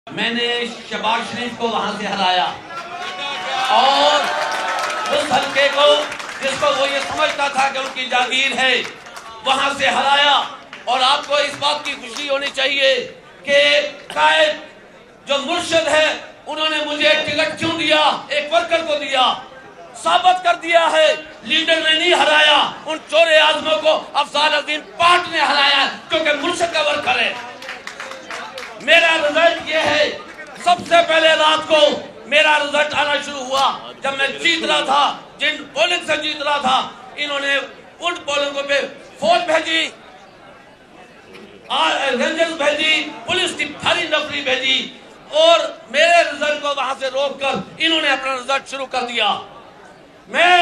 मैंने शहबाज शरीफ को वहां से हराया और उस हल्के को जिसको वो ये समझता था कि उनकी जागीर है वहां से हराया। और आपको इस बात की खुशी होनी चाहिए कि कायद जो मुर्शिद है उन्होंने मुझे टिकट क्यों दिया, एक वर्कर को दिया, साबित कर दिया है लीडर ने नहीं हराया, उन चोरे आजमों को अफजाल अजीम पार्ट ने हराया क्योंकि मुर्शिद का वर्कर है। मेरा रिजल्ट ये है, सबसे पहले रात को मेरा रिजल्ट आना शुरू हुआ जब मैं जीत रहा था, जिन पोलिंग से जीत रहा था इन्होंने उन पोलिंगों पे फौज भेजी, रेंजर्स भेजी, पुलिस की भारी नफरी भेजी और मेरे रिजल्ट को वहां से रोककर इन्होंने अपना रिजल्ट शुरू कर दिया। मैं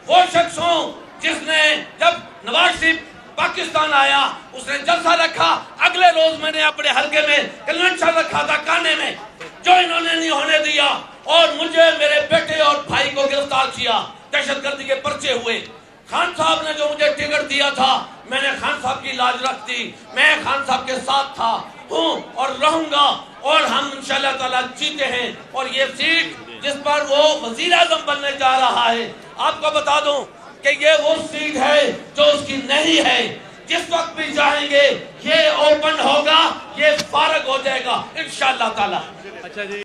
वो शख्स हूं जिसने जब नवाज शरीफ पाकिस्तान आया उसने जलसा रखा, अगले रोज मैंने अपने हल्के में कन्वेंशन रखा था काने में, जो इन्होंने नहीं होने दिया और मुझे मेरे बेटे और भाई को गिरफ्तार किया, दहशतगर्दी के पर्चे हुए। खान साहब ने जो मुझे टिकट दिया था मैंने खान साहब की लाज रख दी, मैं खान साहब के साथ था, हूँ और रहूंगा और हम इंशाअल्लाह ताला जीते हैं। और ये सीट जिस पर वो वजीर आजम बनने जा रहा है, आपको बता दूं कि ये वो सीट है जो उसकी नहीं है, जिस वक्त भी चाहेंगे ये ओपन होगा, ये फारग हो जाएगा इंशाअल्लाह ताला। अच्छा जी।